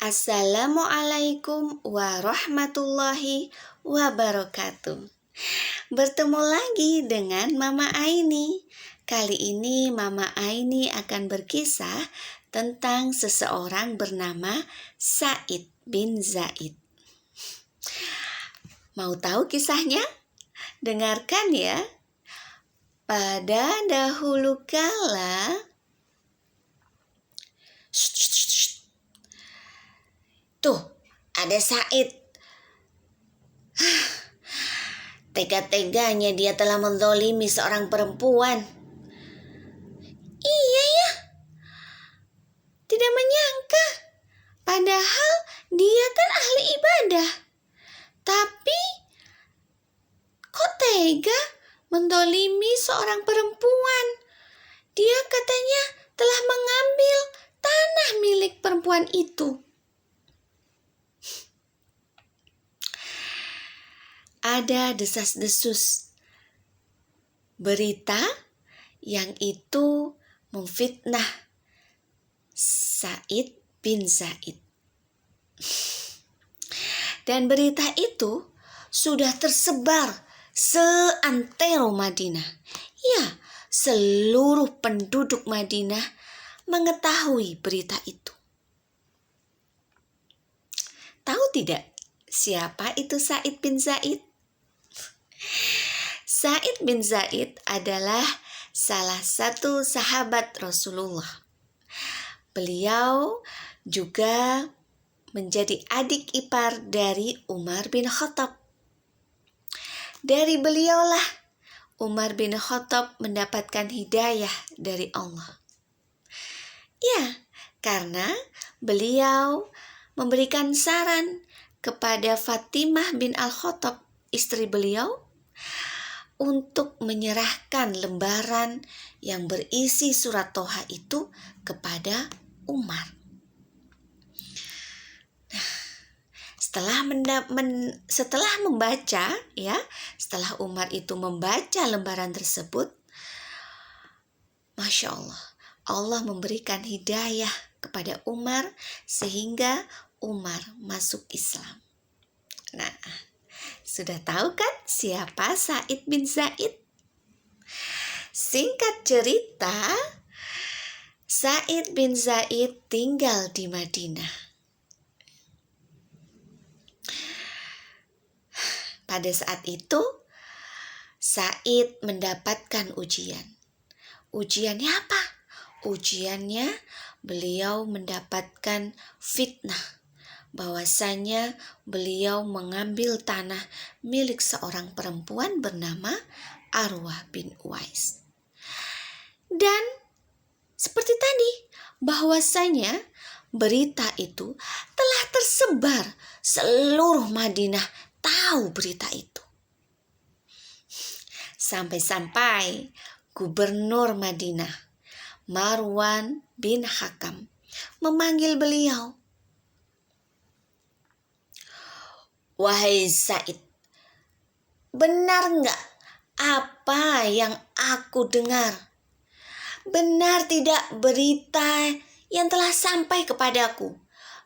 Assalamualaikum warahmatullahi wabarakatuh. Bertemu lagi dengan Mama Aini. Kali ini Mama Aini akan berkisah tentang seseorang bernama Sa'id bin Zaid. Mau tahu kisahnya? Dengarkan ya. Pada dahulu kala, tuh, ada Said. Tega-teganya dia telah menzalimi seorang perempuan. Iya ya, tidak menyangka. Padahal dia kan ahli ibadah. Tapi, kok tega menzalimi seorang perempuan? Dia katanya telah mengambil tanah milik perempuan itu. Ada desas-desus berita yang itu memfitnah Sa'id bin Zaid. Dan berita itu sudah tersebar seantero Madinah. Ya, seluruh penduduk Madinah mengetahui berita itu. Tahu tidak siapa itu Sa'id bin Zaid? Sa'id bin Zaid adalah salah satu sahabat Rasulullah. Beliau juga menjadi adik ipar dari Umar bin Khattab. Dari beliaulah Umar bin Khattab mendapatkan hidayah dari Allah. Ya, karena beliau memberikan saran kepada Fatimah bin Al-Khattab, istri beliau, untuk menyerahkan lembaran yang berisi surat Toha itu kepada Umar. Nah, setelah membaca, ya, setelah Umar itu membaca lembaran tersebut, Masya Allah, Allah memberikan hidayah kepada Umar sehingga Umar masuk Islam. Nah, sudah tahu kan siapa Sa'id bin Zaid? Singkat cerita, Sa'id bin Zaid tinggal di Madinah. Pada saat itu, Sa'id mendapatkan ujian. Ujiannya apa? Ujiannya beliau mendapatkan fitnah bahwasanya beliau mengambil tanah milik seorang perempuan bernama Arwah bin Uwais. Dan seperti tadi, bahwasanya berita itu telah tersebar, seluruh Madinah tahu berita itu. Sampai-sampai gubernur Madinah, Marwan bin Hakam, memanggil beliau. Wahai Sa'id, benar enggak apa yang aku dengar? Benar tidak berita yang telah sampai kepadaku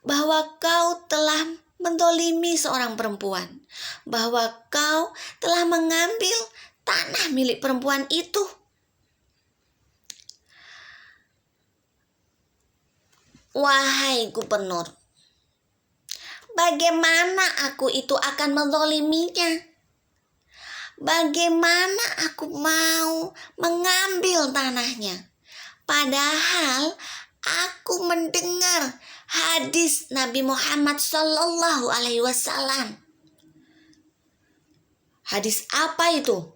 bahwa kau telah menzalimi seorang perempuan, bahwa kau telah mengambil tanah milik perempuan itu? Wahai gubernur, bagaimana aku itu akan menzaliminya? Bagaimana aku mau mengambil tanahnya? Padahal aku mendengar hadis Nabi Muhammad Sallallahu Alaihi Wasallam. Hadis apa itu?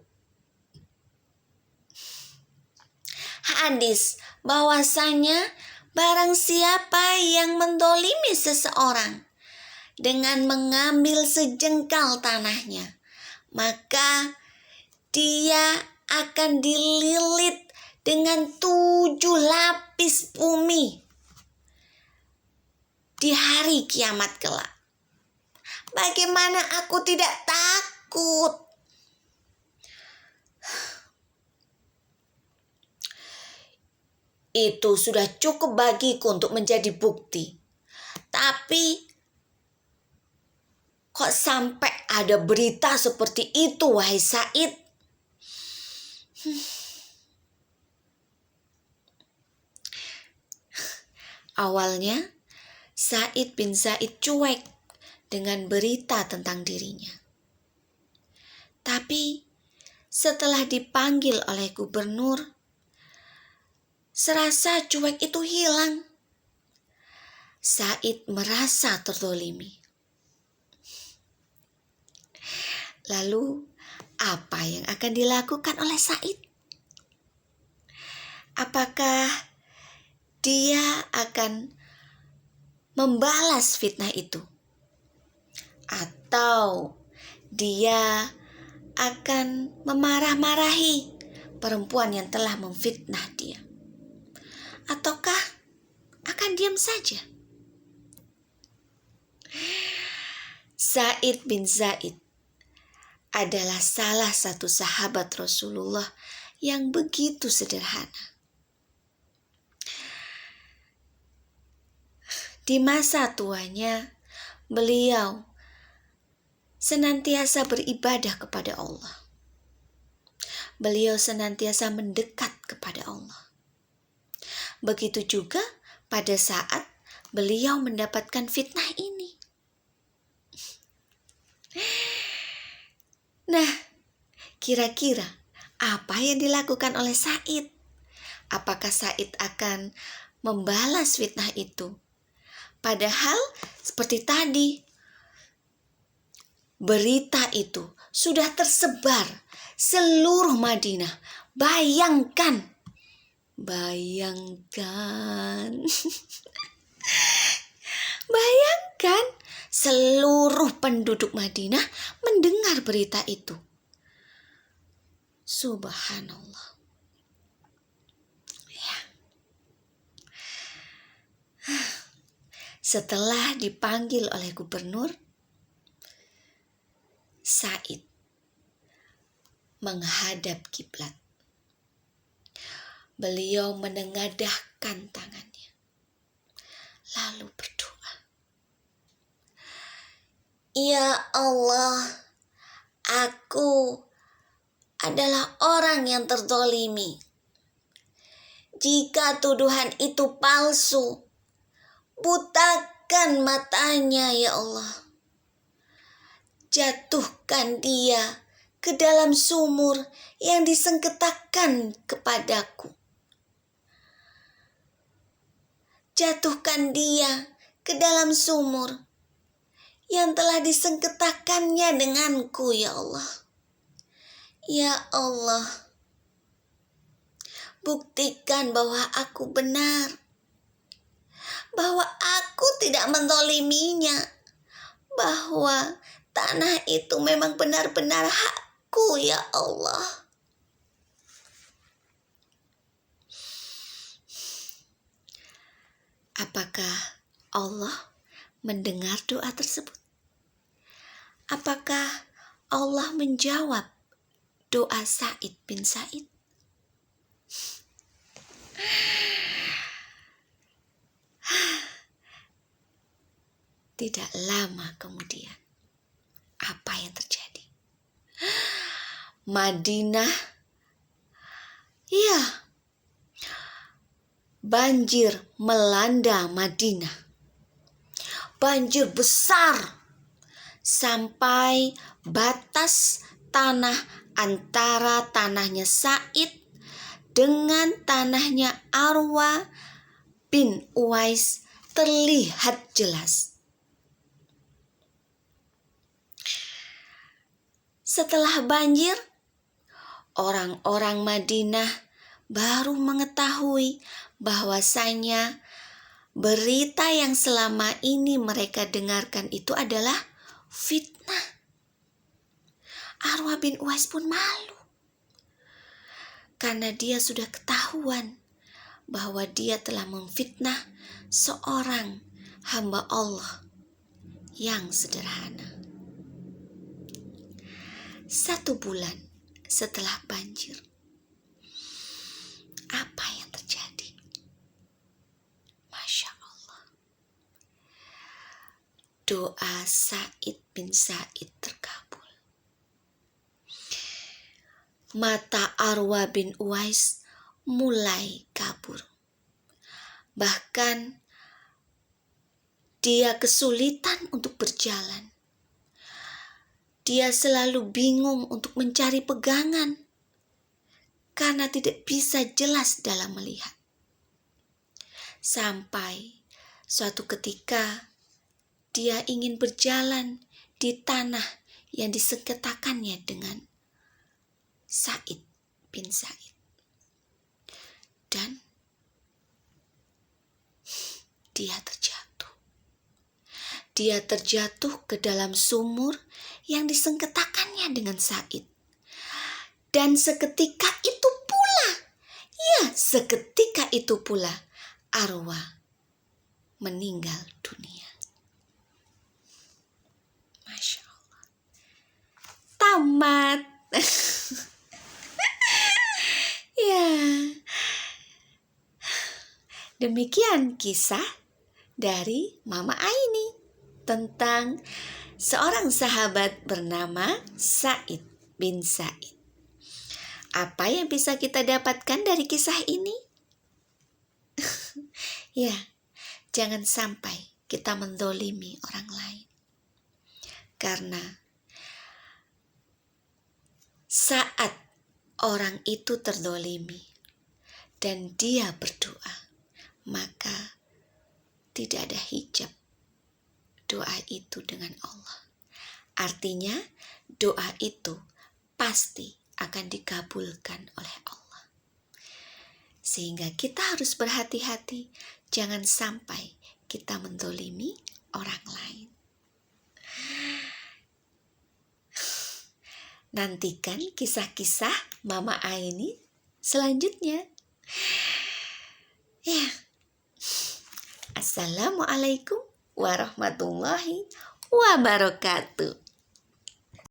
Hadis bahwasanya barang siapa yang menzalimi seseorang dengan mengambil sejengkal tanahnya, maka dia akan dililit dengan 7 lapis bumi di hari kiamat kelak. Bagaimana aku tidak takut? Itu sudah cukup bagiku untuk menjadi bukti. Tapi kok sampai ada berita seperti itu, wahai Said? Awalnya Said bin Zaid cuek dengan berita tentang dirinya. Tapi setelah dipanggil oleh gubernur, serasa cuek itu hilang. Said merasa terzolimi. Lalu apa yang akan dilakukan oleh Said? Apakah dia akan membalas fitnah itu? Atau dia akan memarah-marahi perempuan yang telah memfitnah dia? Ataukah akan diam saja? Said bin Zaid adalah salah satu sahabat Rasulullah yang begitu sederhana. Di masa tuanya, beliau senantiasa beribadah kepada Allah. Beliau senantiasa mendekat kepada Allah. Begitu juga pada saat beliau mendapatkan fitnah ini. Nah, kira-kira apa yang dilakukan oleh Said? Apakah Said akan membalas fitnah itu? Padahal seperti tadi, berita itu sudah tersebar seluruh Madinah. Bayangkan. Bayangkan seluruh penduduk Madinah mendengar berita itu. Subhanallah. Ya. Setelah dipanggil oleh gubernur, Said menghadap kiblat. Beliau menengadahkan tangannya, lalu berdoa. Ya Allah, aku adalah orang yang terzolimi. Jika tuduhan itu palsu, butakan matanya ya Allah. Jatuhkan dia ke dalam sumur yang disengketakan kepadaku. Jatuhkan dia ke dalam sumur yang telah disengketakannya denganku ya Allah. Ya Allah, buktikan bahwa aku benar, bahwa aku tidak menzaliminya, bahwa tanah itu memang benar-benar hakku ya Allah. Apakah Allah mendengar doa tersebut? Apakah Allah menjawab doa Said bin Zaid? Tidak lama kemudian, apa yang terjadi? Madinah, ya, banjir melanda Madinah. Banjir besar sampai batas tanah antara tanahnya Said dengan tanahnya Arwa bin Uwais terlihat jelas. Setelah banjir, orang-orang Madinah baru mengetahui bahwasanya berita yang selama ini mereka dengarkan itu adalah fitnah. Arwa bin Uwais pun malu karena dia sudah ketahuan bahwa dia telah memfitnah seorang hamba Allah yang sederhana. 1 bulan setelah banjir, apa yang terjadi? Masya Allah. doa Sa'id bin Sa'id terkabul. Mata Arwa bin Uwais mulai kabur. Bahkan dia kesulitan untuk berjalan. Dia selalu bingung untuk mencari pegangan karena tidak bisa jelas dalam melihat. Sampai suatu ketika dia ingin berjalan di tanah yang disengketakannya dengan Sa'id bin Sa'id. Dan dia terjatuh. Dia terjatuh ke dalam sumur yang disengketakannya dengan Sa'id. Dan seketika itu pula, Arwa meninggal dunia. Masya Allah. Tamat. Ya. Demikian kisah dari Mama Aini tentang seorang sahabat bernama Sa'id bin Sa'id. Apa yang bisa kita dapatkan dari kisah ini? Ya, jangan sampai kita mendolimi orang lain. Karena saat orang itu terdolimi dan dia berdoa, maka tidak ada hijab doa itu dengan Allah. Artinya doa itu pasti akan dikabulkan oleh Allah. Sehingga kita harus berhati-hati, jangan sampai kita mendolimi orang lain. Nantikan kisah-kisah Mama Aini selanjutnya. Ya. Assalamualaikum warahmatullahi wabarakatuh.